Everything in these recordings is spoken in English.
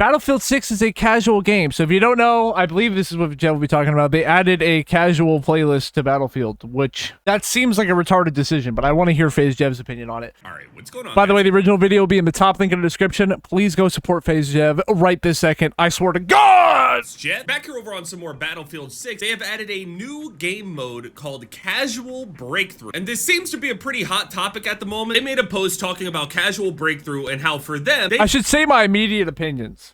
Battlefield 6 is a casual game. So if you don't know, I believe this is what Jeff will be talking about. They added a casual playlist to Battlefield, which that seems like a retarded decision, but I want to hear FaZe Jev's opinion on it. All right, what's going on? By the way, the original video will be in the top link in the description. Please go support FaZe Jev right this second. I swear to God! Jet, back here over on some more Battlefield 6, they have added a new game mode called Casual Breakthrough. And this seems to be a pretty hot topic at the moment. They made a post talking about Casual Breakthrough and how for them, I should say my immediate opinions.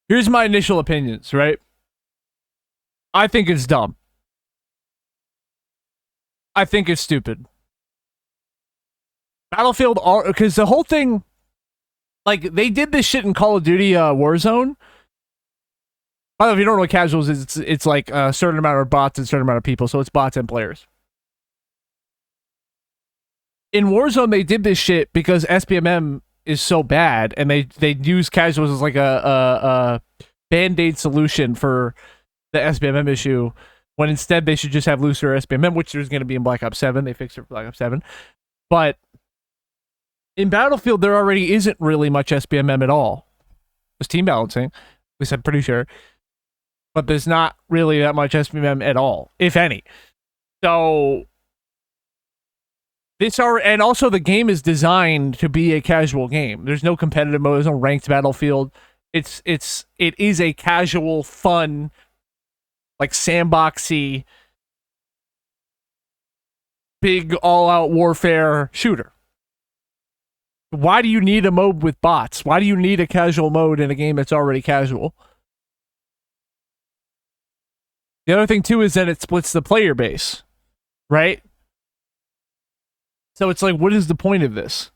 Here's my initial opinions, right? I think it's dumb. I think it's stupid. Battlefield, because the whole thing, like, they did this shit in Call of Duty Warzone. By the way, if you don't know what casuals is, it's like a certain amount of bots and a certain amount of people, so it's bots and players. In Warzone, they did this shit because SBMM is so bad, and they use casuals as like a band-aid solution for the SBMM issue, when instead they should just have looser SBMM, which there's going to be in Black Ops 7. They fixed it for Black Ops 7. But in Battlefield, there already isn't really much SBMM at all. There's team balancing, at least I'm pretty sure. But there's not really that much SBMM at all, if any. So and also the game is designed to be a casual game. There's no competitive mode, there's no ranked Battlefield. It is a casual, fun, like sandboxy, big all-out warfare shooter. Why do you need a mode with bots? Why do you need a casual mode in a game that's already casual? The other thing too is that it splits the player base, right? So it's like, what is the point of this?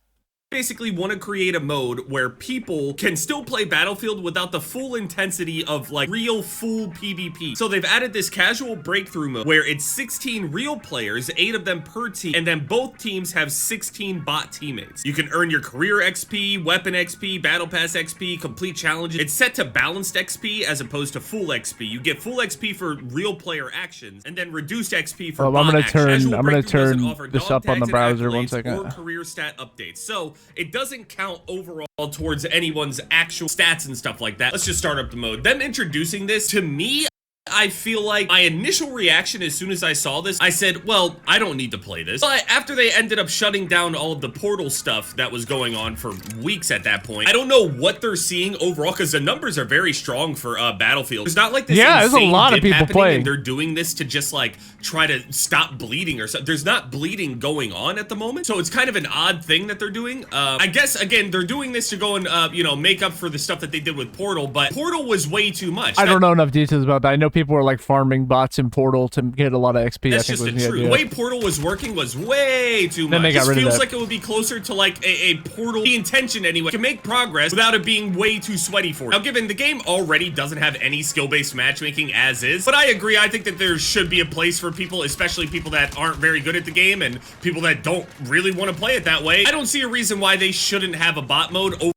Basically want to create a mode where people can still play Battlefield without the full intensity of like real full PvP. So they've added this casual breakthrough mode where it's 16 real players, 8 of them per team, and then both teams have 16 bot teammates. You can earn your career XP, weapon XP, battle pass XP, complete challenges. It's set to balanced XP as opposed to full XP. You get full XP for real player actions and then reduced XP for bot actions. I'm gonna turn this up on the browser 1 second. Or career stat updates. So it doesn't count overall towards anyone's actual stats and stuff like that. Let's just start up the mode. Them introducing this, to me, I feel like my initial reaction as soon as I saw this, I said, well, I don't need to play this. But after they ended up shutting down all of the Portal stuff that was going on for weeks at that point, I don't know what they're seeing overall, because the numbers are very strong for Battlefield. It's not like this there's a lot of people playing. And they're doing this to just like try to stop bleeding or something. There's not bleeding going on at the moment. So it's kind of an odd thing that they're doing. I guess, again, they're doing this to go and, you know, make up for the stuff that they did with Portal, but Portal was way too much. I don't know enough details about that. I know people were like farming bots in Portal to get a lot of XP. That's just the truth. The way Portal was working was way too much. Then they got rid of that. It feels like it would be closer to like a Portal. The intention anyway to make progress without it being way too sweaty for it. Now, given the game already doesn't have any skill-based matchmaking as is, but I agree. I think that there should be a place for people, especially people that aren't very good at the game and people that don't really want to play it that way. I don't see a reason why they shouldn't have a bot mode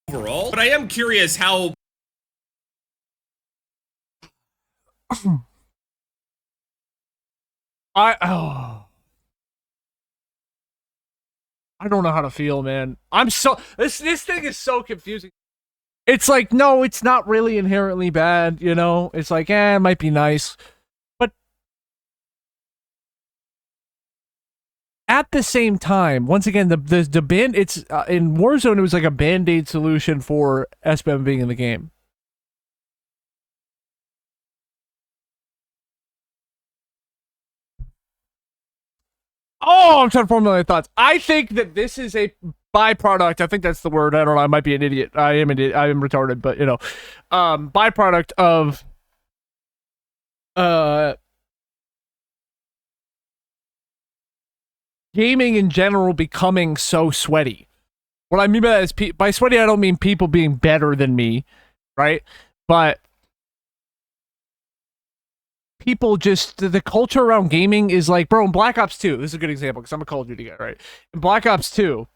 overall, but I am curious how I don't know how to feel, man. This thing is so confusing. It's like, no, it's not really inherently bad, you know? It's like, it might be nice. But at the same time, once again, the band, it's in Warzone, it was like a band-aid solution for SBM being in the game. Oh, I'm trying to formulate thoughts. I think that this is a byproduct. I think that's the word. I don't know. I might be an idiot. I am retarded, but you know, byproduct of gaming in general becoming so sweaty. What I mean by that is, by sweaty, I don't mean people being better than me, right? But people just, the culture around gaming is like, bro, in Black Ops 2, this is a good example because I'm a Call of Duty guy, right? In Black Ops 2,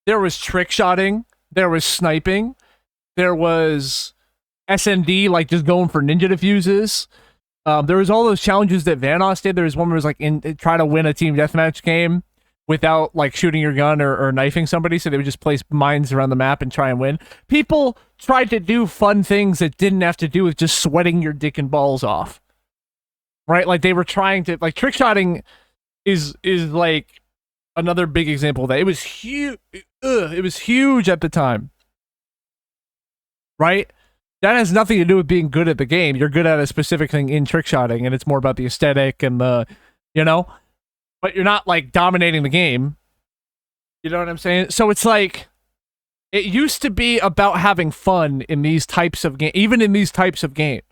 there was trick shotting, there was sniping, there was SND, like just going for ninja defuses. There was all those challenges that Vanoss did. There was one where it was like try to win a team deathmatch game. without like shooting your gun or knifing somebody, so they would just place mines around the map and try and win. People tried to do fun things that didn't have to do with just sweating your dick and balls off. Right? Like they were trying to like trick shotting is like another big example of that. It was huge. It was huge at the time. Right? That has nothing to do with being good at the game. You're good at a specific thing in trick shotting, and it's more about the aesthetic and the, you know, but you're not like dominating the game. You know what I'm saying? So it's like, it used to be about having fun in these types of games, even in these types of games.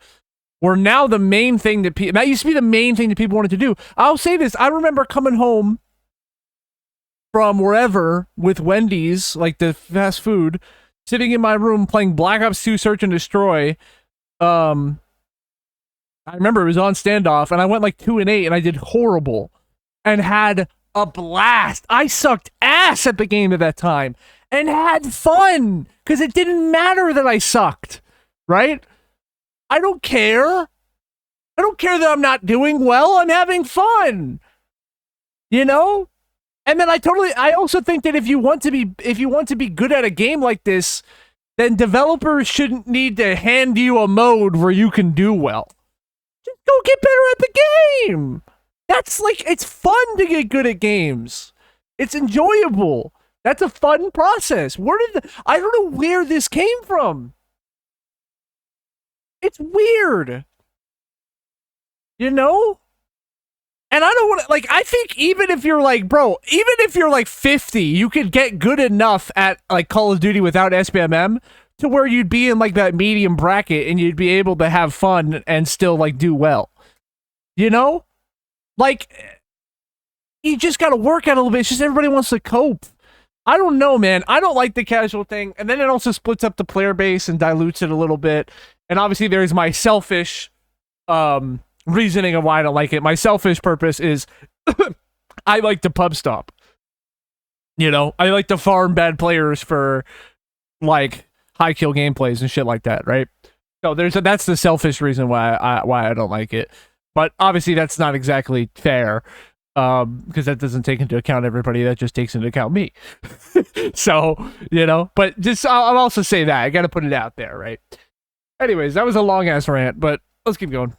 Where now the main thing that people, that used to be the main thing that people wanted to do. I'll say this, I remember coming home from wherever with Wendy's, like the fast food, sitting in my room playing Black Ops 2 Search and Destroy. I remember it was on standoff, and I went like 2-8, and I did horrible, and had a blast. I sucked ass at the game at that time, and had fun, because it didn't matter that I sucked, right? I don't care. I don't care that I'm not doing well. I'm having fun. You know? And then I also think that if you want to be good at a game like this, then developers shouldn't need to hand you a mode where you can do well. Just go get better at the game. That's like, it's fun to get good at games. It's enjoyable. That's a fun process. I don't know where this came from. It's weird. You know? And I don't want to, like, I think even if you're like, bro, even if you're like 50, you could get good enough at like Call of Duty without SBMM to where you'd be in like that medium bracket and you'd be able to have fun and still like do well. You know? Like, you just got to work at it a little bit. It's just everybody wants to cope. I don't know, man. I don't like the casual thing. And then it also splits up the player base and dilutes it a little bit. And obviously there's my selfish, reasoning of why I don't like it. My selfish purpose is I like to pub stomp. You know, I like to farm bad players for like high kill gameplays and shit like that, right? So that's the selfish reason why I don't like it. But obviously that's not exactly fair, because that doesn't take into account everybody. That just takes into account me. So, you know, but just I'll also say that I got to put it out there, right? Anyways, that was a long ass rant, but let's keep going.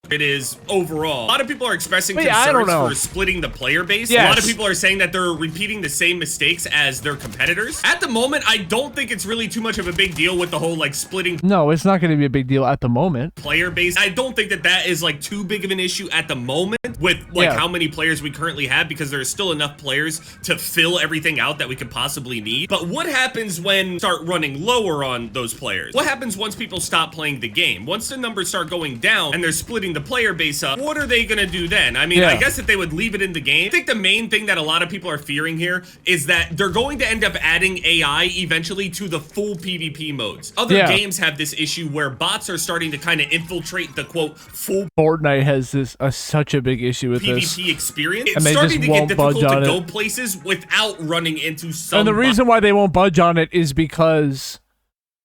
It is overall. A lot of people are expressing I don't concerns know. for splitting the player base. Yes. A lot of people are saying that they're repeating the same mistakes as their competitors. At the moment, I don't think it's really too much of a big deal with the whole like splitting. No, it's not going to be a big deal at the moment. Player base. I don't think that is like too big of an issue at the moment with like how many players we currently have, because there's still enough players to fill everything out that we could possibly need. But what happens when start running lower on those players? What happens once people stop playing the game? Once the numbers start going down and they're splitting the player base up, what are they gonna do then? I mean, I guess that they would leave it in the game. I think the main thing that a lot of people are fearing here is that they're going to end up adding AI eventually to the full PvP modes. Other games have this issue where bots are starting to kind of infiltrate the quote full. Fortnite has such a big issue with PvP experience. And It's they starting just to get won't difficult budge on to go it. places without running into some. And the reason why they won't budge on it is because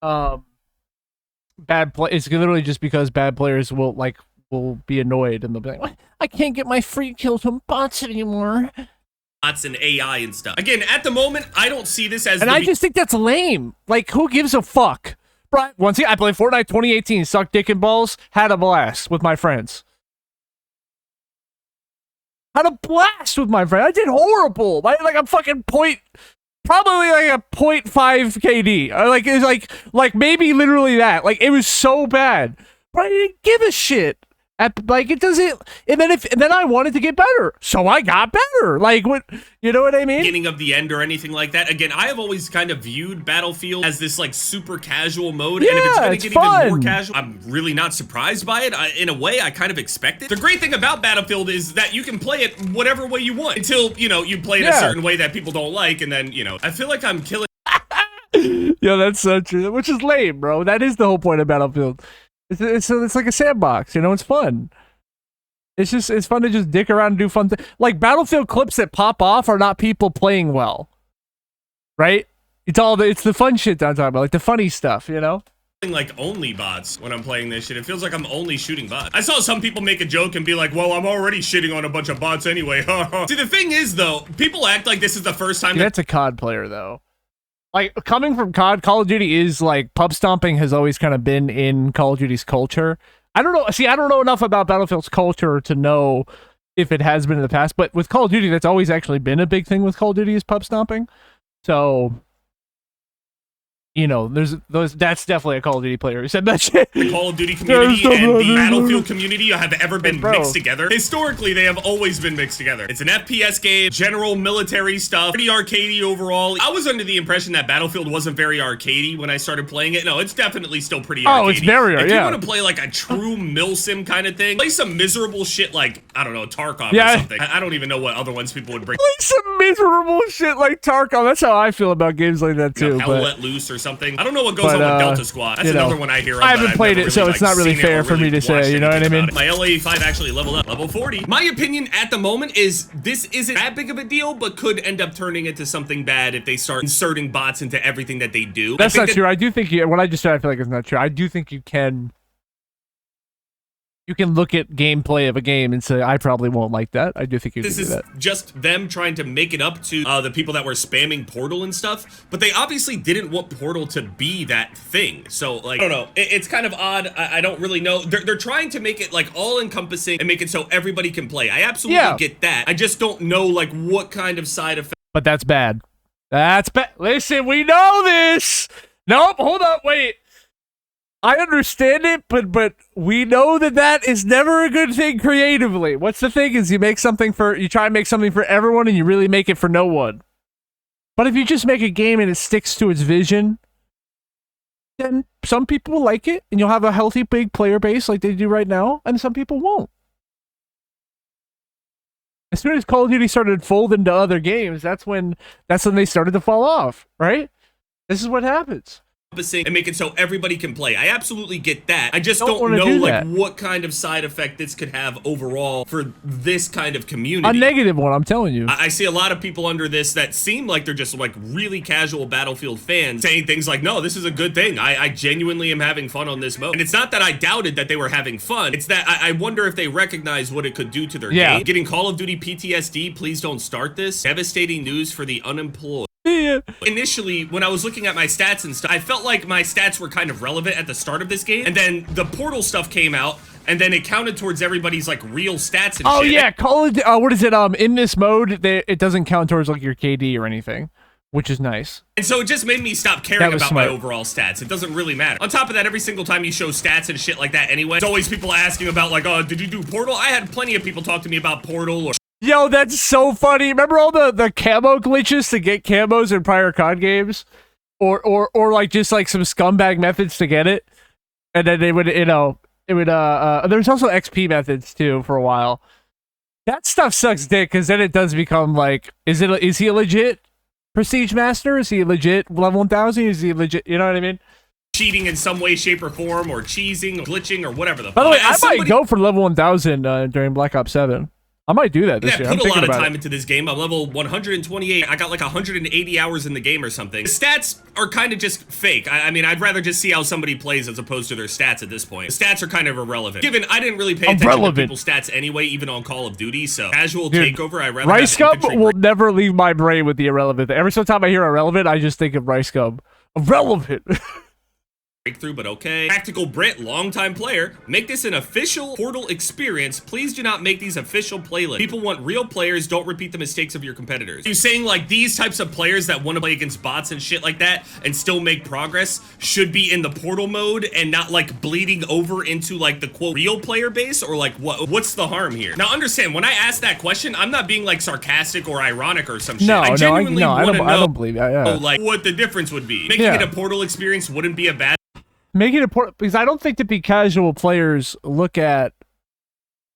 it's literally just because bad players will be annoyed and they'll be like, I can't get my free kills from bots anymore. Bots and AI and stuff. Again, at the moment, I don't see this as. And I just think that's lame. Like, who gives a fuck? Right. Once again, I played Fortnite 2018, sucked dick and balls, had a blast with my friends. Had a blast with my friend. I did horrible. I'm fucking probably like a 0.5 KD. Like, it was like maybe literally that. Like, it was so bad. But I didn't give a shit. Like, it doesn't, and then I wanted to get better, so I got better. Like, what, you know what I mean? Beginning of the end or anything like that. Again, I have always kind of viewed Battlefield as this like super casual mode, and if it's going to get even more casual, I'm really not surprised by it. In a way, I kind of expect it. The great thing about Battlefield is that you can play it whatever way you want until, you know, you play it a certain way that people don't like, and then, you know, I feel like I'm killing. Yeah, that's so true. Which is lame, bro. That is the whole point of Battlefield. It's like a sandbox, you know. It's fun. It's fun to just dick around and do fun things. Like, Battlefield clips that pop off are not people playing well, right? It's the fun shit that I'm talking about, like the funny stuff, you know. like only bots when I'm playing this shit. It feels like I'm only shooting bots. I saw some people make a joke and be like, well, I'm already shitting on a bunch of bots anyway. See, the thing is though, people act like this is the first time. That's a COD player though. Like coming from COD, Call of Duty is like pub stomping has always kind of been in Call of Duty's culture. I don't know. See, I don't know enough about Battlefield's culture to know if it has been in the past, but with Call of Duty, that's always actually been a big thing with Call of Duty is pub stomping. So, you know, that's definitely a Call of Duty player who said that shit. The Call of Duty community and the Battlefield community have ever been mixed together. Historically, they have always been mixed together. It's an FPS game, general military stuff, pretty arcadey overall. I was under the impression that Battlefield wasn't very arcadey when I started playing it. No, it's definitely still pretty arcadey. Oh, it's very arcadey. If you want to play like a true milsim kind of thing, play some miserable shit like, I don't know, Tarkov or something. I don't even know what other ones people would bring. Play some miserable shit like Tarkov. That's how I feel about games like that too. Hell Let Loose or something. I don't know what goes on with Delta Squad. That's another one I hear of. I haven't played it, so it's not really fair for me to say, you know what I mean? My LA5 actually leveled up, level 40. My opinion at the moment is this isn't that big of a deal, but could end up turning into something bad if they start inserting bots into everything that they do. That's not true. I do think what I just said, I feel like it's not true. I do think you can look at gameplay of a game and say, I probably won't like that. I do think you can do that. This is just them trying to make it up to the people that were spamming Portal and stuff, but they obviously didn't want Portal to be that thing. So, like, I don't know. It's kind of odd. I don't really know. They're trying to make it, like, all-encompassing and make it so everybody can play. I absolutely get that. I just don't know, like, what kind of side effect. But that's bad. That's bad. Listen, we know this. Nope, hold up, wait. I understand it, but we know that is never a good thing creatively. What's the thing is you try and make something for everyone and you really make it for no one. But if you just make a game and it sticks to its vision, then some people will like it and you'll have a healthy big player base like they do right now, and some people won't. As soon as Call of Duty started folding to other games, that's when they started to fall off, right? This is what happens. And make it so everybody can play. I absolutely get that. I just don't know like what kind of side effect this could have overall for this kind of community. A negative one, I'm telling you. I see a lot of people under this that seem like they're just like really casual Battlefield fans saying things like, no, this is a good thing. I genuinely am having fun on this mode. And it's not that I doubted that they were having fun. It's that I wonder if they recognize what it could do to their game. Getting Call of Duty PTSD, please don't start this. Devastating news for the unemployed. Yeah. Initially, when I was looking at my stats and stuff, I felt like my stats were kind of relevant at the start of this game, and then the Portal stuff came out, and then it counted towards everybody's like real stats and shit. Oh yeah, what is it? In this mode, it doesn't count towards like your KD or anything, which is nice. And so it just made me stop caring about my overall stats. It doesn't really matter. On top of that, every single time you show stats and shit like that anyway, there's always people asking about like, oh, did you do Portal? I had plenty of people talk to me about Portal or... Yo, that's so funny. Remember all the camo glitches to get camos in prior COD games? Or like just like some scumbag methods to get it? And then they would, there's also XP methods too for a while. That stuff sucks dick, because then it does become like, is he a legit Prestige Master? Is he legit level 1000? Is he legit, you know what I mean? Cheating in some way, shape, or form, or cheesing, or glitching, or whatever the fuck. By the way, I might go for level 1000 during Black Ops 7. I might do that this year. I put a lot of time into this game. I'm level 128. I got like 180 hours in the game or something. The stats are kind of just fake. I mean, I'd rather just see how somebody plays as opposed to their stats at this point. The stats are kind of irrelevant. Given I didn't really pay attention to people's stats anyway, even on Call of Duty, so casual takeover, I'd rather Rice Gum will never leave my brain with the irrelevant. Every single time I hear irrelevant, I just think of Rice Gum. Irrelevant. Breakthrough, but okay. Tactical Brit, longtime player. Make this an official Portal experience. Please do not make these official playlists. People want real players. Don't repeat the mistakes of your competitors. You're saying like these types of players that want to play against bots and shit like that and still make progress should be in the Portal mode and not like bleeding over into like the quote real player base, or like what's the harm here? Now understand, when I ask that question, I'm not being like sarcastic or ironic or some shit. I genuinely want to know, I don't believe that. Like what the difference would be. Making it a Portal experience wouldn't be a bad. Make it important, because I don't think that the casual players look at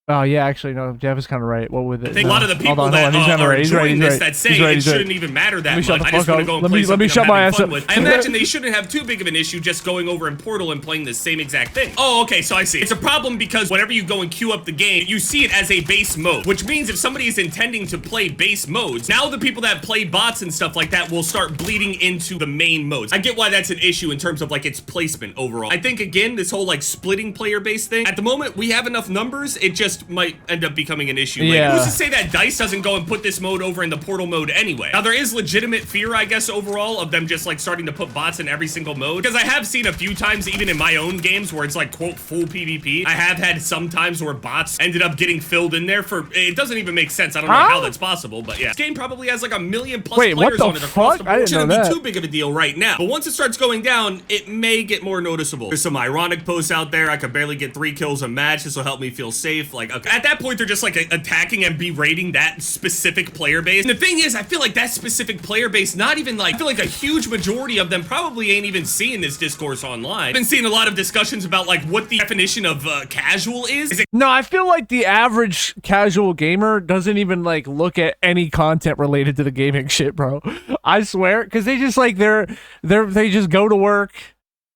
Oh yeah, actually no, Jeff is kind of right. What with it? I think a lot of the people hold on, that are he's enjoying right, this that say it shouldn't even matter that much. I just want to go and play something I'm having fun with. I imagine they shouldn't have too big of an issue just going over in Portal and playing the same exact thing. Oh, okay, so I see. It's a problem because whenever you go and queue up the game, you see it as a base mode, which means if somebody is intending to play base modes, now the people that play bots and stuff like that will start bleeding into the main modes. I get why that's an issue in terms of like its placement overall. I think again, this whole like splitting player base thing, at the moment we have enough numbers, it just might end up becoming an issue. Yeah. Who's to say that DICE doesn't go and put this mode over in the Portal mode anyway? Now there is legitimate fear, I guess, overall of them just like starting to put bots in every single mode, because I have seen a few times even in my own games where it's like quote full PvP. I have had some times where bots ended up getting filled in there for, it doesn't even make sense. I don't know how that's possible, but yeah. This game probably has like 1 million plus players on it across the board. It shouldn't be too big of a deal right now, but once it starts going down, it may get more noticeable. There's some ironic posts out there. I could barely get 3 kills a match. This will help me feel safe. Like, okay. At that point, they're just like attacking and berating that specific player base. And the thing is, I feel like that specific player base, not even like, I feel like a huge majority of them probably ain't even seeing this discourse online. I've been seeing a lot of discussions about like what the definition of casual is. No, I feel like the average casual gamer doesn't even like look at any content related to the gaming shit, bro. I swear, because they just like they just go to work.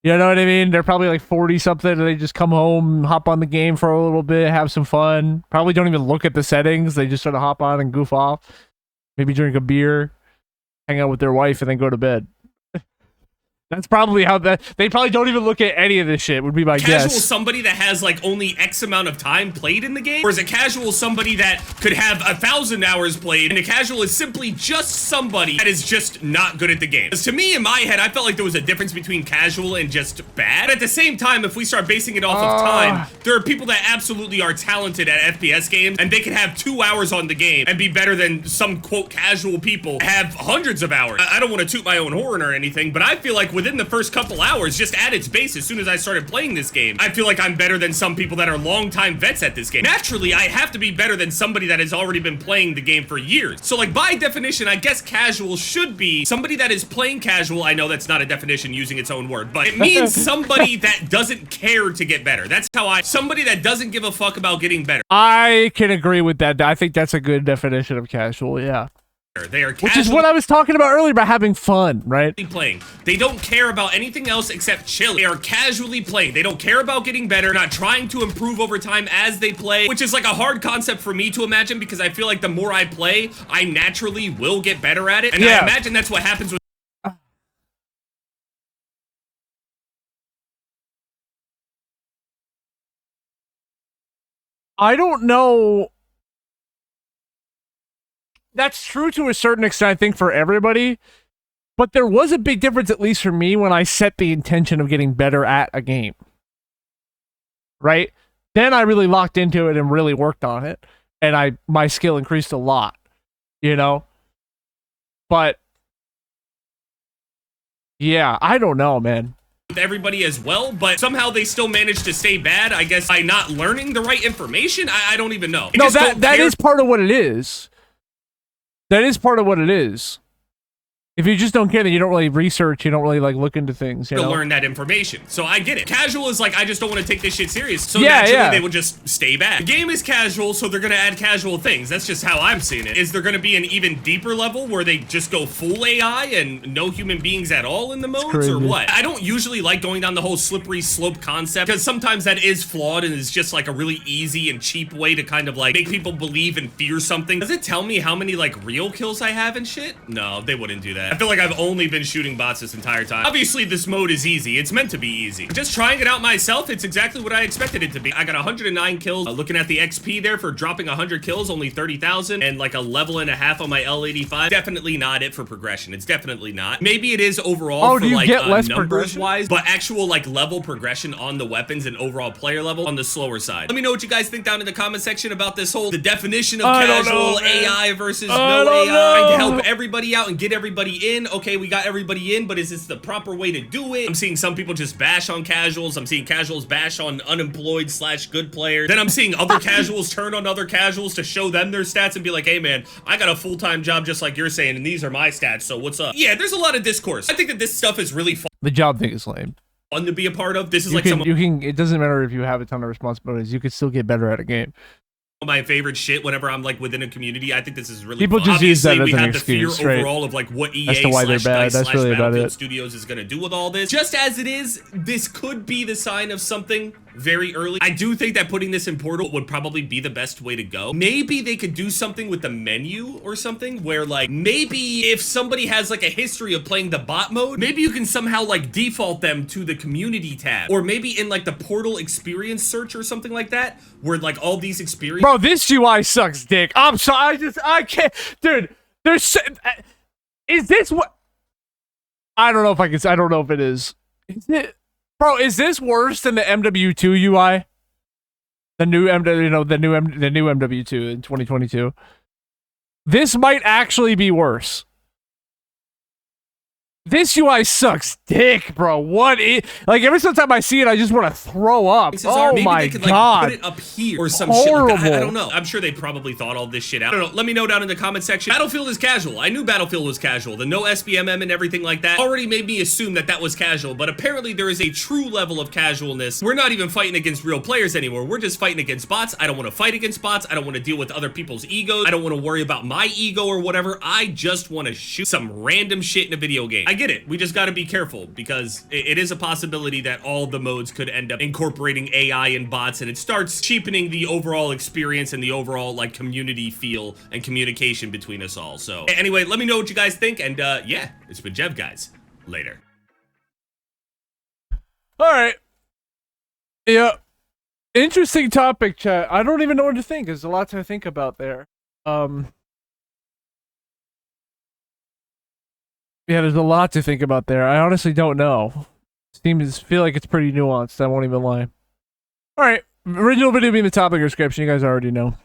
You know what I mean? They're probably like 40 something and they just come home, hop on the game for a little bit, have some fun. Probably don't even look at the settings. They just sort of hop on and goof off. Maybe drink a beer, hang out with their wife, and then go to bed. That's probably how they probably don't even look at any of this shit, would be my guess. Casual somebody that has like only X amount of time played in the game? Or is a casual somebody that could have 1,000 hours played, and a casual is simply just somebody that is just not good at the game? Because to me, in my head, I felt like there was a difference between casual and just bad. But at the same time, if we start basing it off of time, there are people that absolutely are talented at FPS games, and they can have 2 hours on the game and be better than some quote casual people have hundreds of hours. I don't want to toot my own horn or anything, but I feel like within the first couple hours, just at its base, as soon as I started playing this game, I feel like I'm better than some people that are longtime vets at this game. Naturally, I have to be better than somebody that has already been playing the game for years. So like by definition, I guess casual should be somebody that is playing casual. I know that's not a definition using its own word, but it means somebody that doesn't care to get better. That's how somebody that doesn't give a fuck about getting better. I can agree with that. I think that's a good definition of casual, yeah. They are which is what I was talking about earlier about having fun, right? Playing. They don't care about anything else except chilling. They are casually playing. They don't care about getting better, not trying to improve over time as they play, which is like a hard concept for me to imagine because I feel like the more I play, I naturally will get better at it. And I imagine that's what happens with I don't know. That's true to a certain extent, I think, for everybody. But there was a big difference, at least for me, when I set the intention of getting better at a game. Right? Then I really locked into it and really worked on it. And my skill increased a lot. You know? But yeah, I don't know, man. With everybody as well, but somehow they still manage to stay bad, I guess, by not learning the right information. I don't even know. No, that is part of what it is. That is part of what it is. If you just don't care, then you don't really research, you don't really like look into things, you know? To learn that information. So I get it. Casual is like, I just don't want to take this shit serious. So naturally they will just stay back. The game is casual, so they're going to add casual things. That's just how I'm seeing it. Is there going to be an even deeper level where they just go full AI and no human beings at all in the modes or what? I don't usually like going down the whole slippery slope concept because sometimes that is flawed and is just like a really easy and cheap way to kind of like make people believe and fear something. Does it tell me how many like real kills I have and shit? No, they wouldn't do that. I feel like I've only been shooting bots this entire time. Obviously, this mode is easy. It's meant to be easy. Just trying it out myself, it's exactly what I expected it to be. I got 109 kills. Looking at the XP there for dropping 100 kills, only 30,000, and like a level and a half on my L85. Definitely not it for progression. It's definitely not. Maybe it is overall for like numbers wise, but actual like level progression on the weapons and overall player level on the slower side. Let me know what you guys think down in the comment section about this whole the definition of casual AI versus no AI. Trying to help everybody out and get everybody in. Okay, we got everybody in, but is this the proper way to do it? I'm seeing some people just bash on casuals. I'm seeing casuals bash on unemployed / good players. Then I'm seeing other casuals turn on other casuals to show them their stats and be like, hey man, I got a full-time job just like you're saying, and these are my stats, so what's up? Yeah, there's a lot of discourse. I think that this stuff is really fun. The job thing is lame. Fun to be a part of. This is it doesn't matter if you have a ton of responsibilities, you could still get better at a game. my favorite shit whenever I'm like within a community. I think this is really people fun. just use that Obviously, as we an have the excuse, fear right? overall of like what EA As to why they're bad. That's really about Battlefield it. Studios is going to do with all this. Just as it is, this could be the sign of something very early. I do think that putting this in Portal would probably be the best way to go. Maybe they could do something with the menu or something where like maybe if somebody has like a history of playing the bot mode, maybe you can somehow like default them to the community tab, or maybe in like the Portal experience search or something like that, where like all these experience. Bro, this UI sucks dick. I'm sorry. I can't. Dude, is this what? I don't know if I can. I don't know if it is. Is it? Bro, is this worse than the MW2 UI? The new the new MW2 in 2022. This might actually be worse. This UI sucks dick, bro. What is, like, every single time I see it, I just want to throw up. Oh maybe my they could, god. Like, put it up here or some shit like that. I don't know. Horrible. I'm sure they probably thought all this shit out. I don't know. Let me know down in the comment section. Battlefield is casual. I knew Battlefield was casual. The no SBMM and everything like that already made me assume that that was casual, but apparently there is a true level of casualness. We're not even fighting against real players anymore. We're just fighting against bots. I don't want to fight against bots. I don't want to deal with other people's egos. I don't want to worry about my ego or whatever. I just want to shoot some random shit in a video game. I get it. We just got to be careful because it is a possibility that all the modes could end up incorporating AI and bots, and it starts cheapening the overall experience and the overall like community feel and communication between us all. So anyway, let me know what you guys think, and yeah, it's been Jev, guys. Later. All right. Yeah. Interesting topic, chat. I don't even know what to think. There's a lot to think about there. Yeah, there's a lot to think about there. I honestly don't know. Feel like it's pretty nuanced. I won't even lie. All right, original video being the topic description. You guys already know.